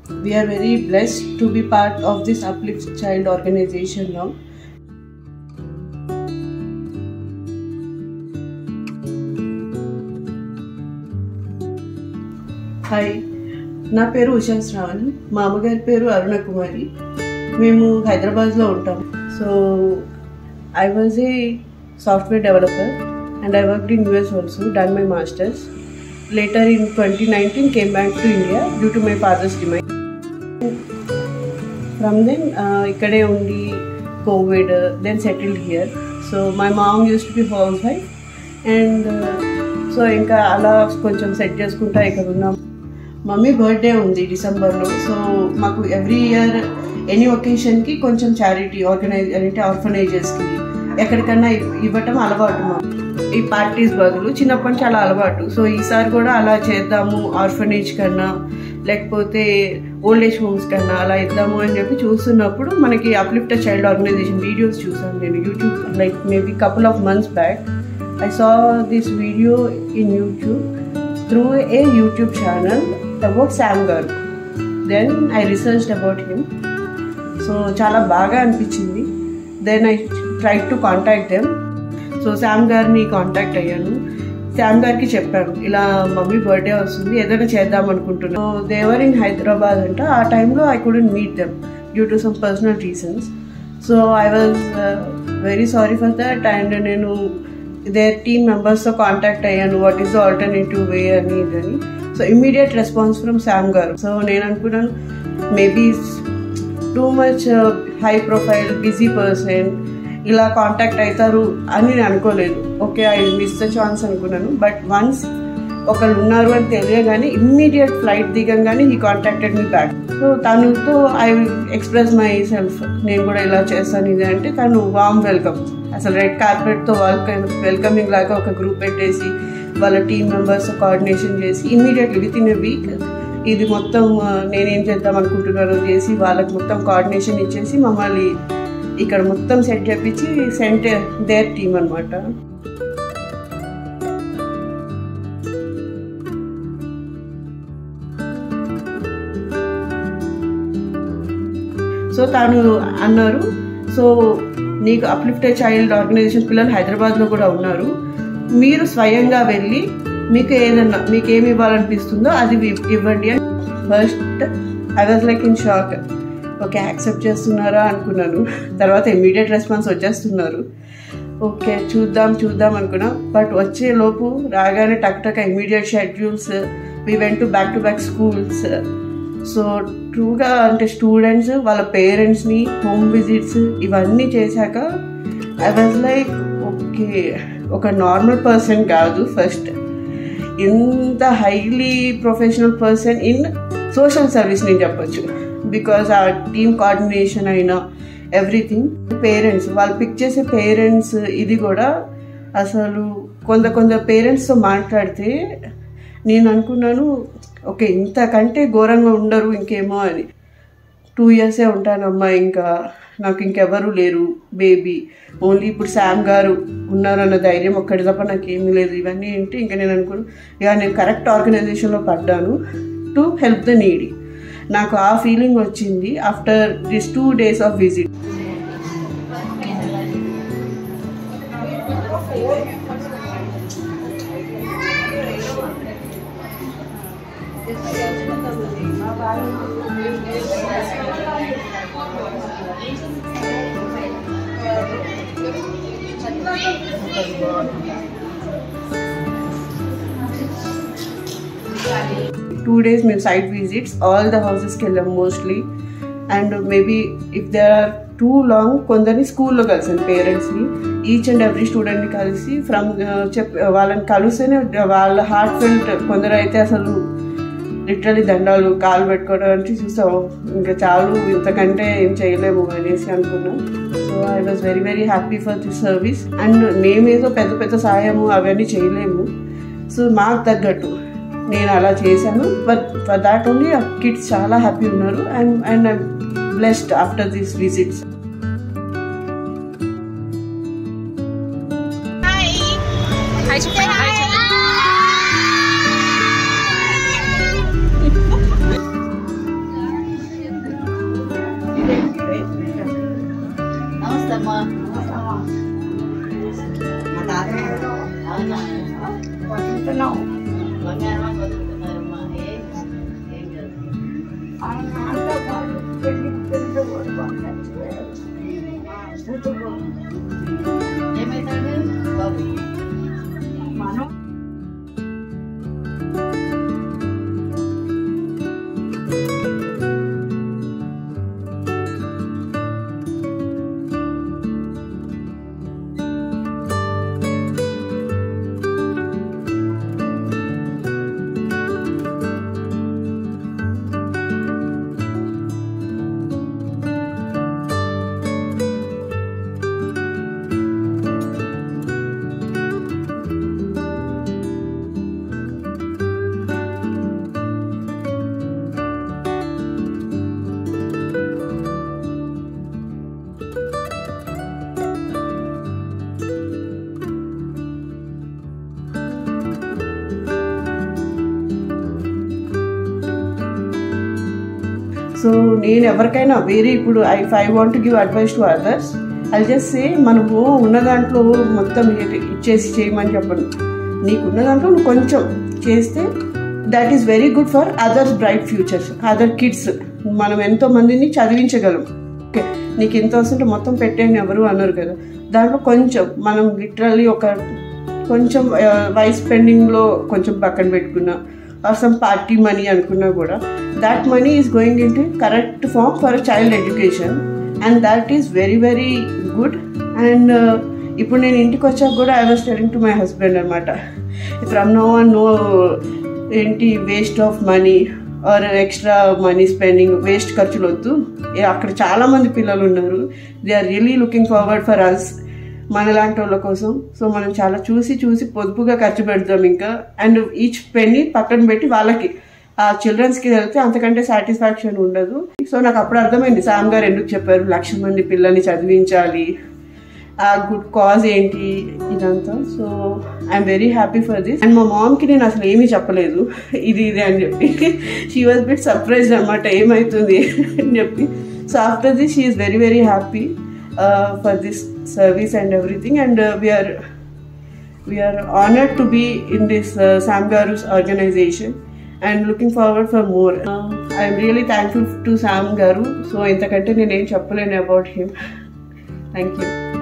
We are very blessed to be part of this Uplift Child organization now. Hi, నా పేరు ఉషా శ్రావణి, మా అమ్మగారి పేరు అరుణ కుమారి. మేము హైదరాబాద్లో ఉంటాం. So I was a software developer and I worked in US also, done my masters. Later in 2019 came back to India due to my father's demise. From then ikkade undi COVID, then settled here. So my mom used to be housewife and so inka ala koncham set cheskunta ikkada unnam. Mummy birthday ఉంది డిసెంబర్లో. So మాకు every year any ఒకేషన్కి కొంచెం charity organise అంటే ఆర్ఫనైజెస్కి ఎక్కడికన్నా ఇవ్వటం అలవాటు. మాకు ఈ పార్టీస్ బదులు చిన్నప్పటి చాలా అలవాటు. సో ఈసారి కూడా అలా చేద్దాము, ఆర్ఫనేజ్ కన్నా లేకపోతే ఓల్డ్ ఏజ్ హోమ్స్ కన్నా అలా ఇద్దాము అని చెప్పి చూస్తున్నప్పుడు మనకి అప్లిఫ్ట్ చైల్డ్ ఆర్గనైజేషన్ వీడియోస్ చూసాను నేను YouTube, like maybe couple of months back. I saw this video in YouTube through a YouTube channel about Sam Garu. Then I researched about him. So చాలా బాగా అనిపించింది. Then I tried to contact them. So Sam గారిని contact అయ్యాను. Sam గారికి చెప్పాను ఇలా mummy birthday వస్తుంది, ఏదైనా చేద్దాం అనుకుంటున్నాను. So they were in Hyderabad అంట. ఆ టైంలో I couldn't meet them due to some personal reasons. So I was very sorry for that and నేను దేర్ టీమ్ మెంబర్స్తో కాంటాక్ట్ అయ్యాను, వాట్ ఈస్ ద ఆల్టర్నేటివ్ వే అని ఇదని. So immediate response from Sam గారు. So నేను అనుకున్నాను maybe too much high profile busy person ఇలా contact అవుతారు అని నేను అనుకోలేదు. Okay, I miss the chance అనుకున్నాను. బట్ వన్స్ ఒకళ్ళు ఉన్నారు అని తెలియగానే ఇమ్మీడియట్ ఫ్లైట్ దిగంగానే ఈ కాంటాక్టెడ్ మీ బ్యాక్. సో తనతో ఐ ఎక్స్ప్రెస్ మై సెల్ఫ్, నేను కూడా ఇలా చేస్తాను ఇది అంటే తను వామ్ వెల్కమ్. అసలు రెడ్ కార్పెట్తో వెల్కమింగ్ లాగా ఒక గ్రూప్ పెట్టేసి వాళ్ళ టీమ్ మెంబర్స్ కోఆర్డినేషన్ చేసి immediately with in a week ఇది మొత్తం నేనేం చేద్దాం అనుకుంటున్నారో చేసి వాళ్ళకి మొత్తం కోఆర్డినేషన్ ఇచ్చేసి మమ్మల్ని ఇక్కడ మొత్తం సెట్ చేపించి సెంట్ దేర్ టీమ్ అనమాట. సో తను అన్నారు, సో నీకు అప్లిఫ్టెడ్ చైల్డ్ ఆర్గనైజేషన్ పిల్లలు హైదరాబాద్లో కూడా ఉన్నారు, మీరు స్వయంగా వెళ్ళి మీకు ఏదన్నా మీకు ఏమి ఇవ్వాలనిపిస్తుందో అది ఇవ్వండి అని. First I was like in shock. Okay, accept చేస్తున్నారా అనుకున్నాను. తర్వాత ఇమ్మీడియట్ రెస్పాన్స్ వచ్చేస్తున్నారు. ఓకే, చూద్దాం అనుకున్నా. బట్ వచ్చేలోపు రాగానే టక్ immediate schedules, we went to back schools. So ట్రూగా అంటే స్టూడెంట్స్ వాళ్ళ పేరెంట్స్ని హోమ్ విజిట్స్ ఇవన్నీ చేశాక ఐ వాజ్ లైక్ ఓకే, ఒక నార్మల్ పర్సన్ కాదు, ఫస్ట్ ఇంత highly professional person in social service నేను చెప్పొచ్చు. బికాజ్ ఆ టీమ్ కోఆర్డినేషన్ అయినా ఎవ్రీథింగ్. పేరెంట్స్ వాళ్ళు పిక్ చేసే పేరెంట్స్ ఇది కూడా అసలు కొందరు పేరెంట్స్తో మాట్లాడితే నేను అనుకున్నాను ఓకే ఇంతకంటే ఘోరంగా ఉండరు ఇంకేమో అని. 2 years ఉంటానమ్మా, ఇంకా నాకు ఇంకెవరు లేరు, బేబీ ఓన్లీ ఇప్పుడు శామ్ గారు ఉన్నారన్న ధైర్యం ఒక్కటి తప్ప నాకేమీ లేదు. ఇవన్నీ ఏంటి ఇంకా నేను అనుకున్నాను ఇక నేను కరెక్ట్ ఆర్గనైజేషన్లో పడ్డాను టు హెల్ప్ ద నీడీ. నాకు ఆ ఫీలింగ్ వచ్చింది after this 2 days of visit. Two days మేము సైట్ విజిట్స్ ఆల్ ద హౌసెస్కి వెళ్ళాం mostly. And maybe if they are too long కొందరిని స్కూల్లో కలిసాను పేరెంట్స్ని, ఈచ్ అండ్ ఎవ్రీ స్టూడెంట్ని కలిసి వాళ్ళని కలిస్తేనే వాళ్ళ హార్ట్ ఫెల్ట్. కొందరు అయితే అసలు లిటరలీ దండాలు కాలు పెట్టుకోవడానికి చూస్తాం, ఇంకా చాలు ఇంతకంటే ఏం చేయలేము అనేసి అనుకున్నాం. So I was very happy for this service. And మేమేదో పెద్ద సహాయము అవన్నీ చేయలేము, సో మాకు తగ్గట్టు నేను అలా చేశాను. బట్ ఫర్ దాట్ ఓన్లీ ఆ కిడ్స్ చాలా హ్యాపీ ఉన్నారు. And I'm blessed after these visits. So నేను ఎవరికైనా వేరే ఇప్పుడు if I want to give advice to others I just say మనము ఉన్న దాంట్లో మొత్తం ఇచ్చేసి చేయమని చెప్పను. నీకు ఉన్న దాంట్లో నువ్వు కొంచెం చేస్తే that is very good for others bright futures, other kids. మనం ఎంతో మందిని చదివించగలం. ఓకే, నీకు ఎంత వస్తుంటే మొత్తం పెట్టేయని ఎవరు అన్నారు కదా, దాంట్లో కొంచెం మనం లిటరల్లీ ఒక కొంచెం వైస్ స్పెండింగ్లో కొంచెం పక్కన పెట్టుకున్నా ఆర్ సమ్ పార్టీ మనీ అనుకున్నా కూడా that money is going into correct form for a child education and that is very very good. And ఇప్పుడు నేను ఇంటికి వచ్చాక కూడా I was telling to my husband అనమాట, ఫ్రమ్ నౌ ఆన్ నో ఏంటి waste of money or extra money spending, waste ఖర్చులు వద్దు. అక్కడ చాలామంది పిల్లలు ఉన్నారు, they are really looking forward for us, మనలాంటి వాళ్ళ కోసం. సో మనం చాలా చూసి పొదుపుగా ఖర్చు పెడతాం ఇంకా. అండ్ ఈచ్ పెన్నీ పక్కన పెట్టి వాళ్ళకి ఆ చిల్డ్రన్స్కి వెళ్తే అంతకంటే సాటిస్ఫాక్షన్ ఉండదు. సో నాకు అప్పుడు అర్థమైంది సామ్ గారు ఎందుకు చెప్పారు 1,00,000 మంది పిల్లల్ని చదివించాలి, ఆ గుడ్ కాజ్ ఏంటి ఇదంతా. So I'm very happy for this. And మా మామ్కి నేను అసలు ఏమీ చెప్పలేదు ఇది అని చెప్పి. షీ వాజ్ బిట్ సర్ప్రైజ్డ్ అనమాట ఏమవుతుంది అని చెప్పి. So after this she is very very happy for this service and everything. And we are honored to be in this Sam Garu's organization and looking forward for more. I am really thankful to Sam Garu. So intakante nenu em cheppalenu about him. Thank you.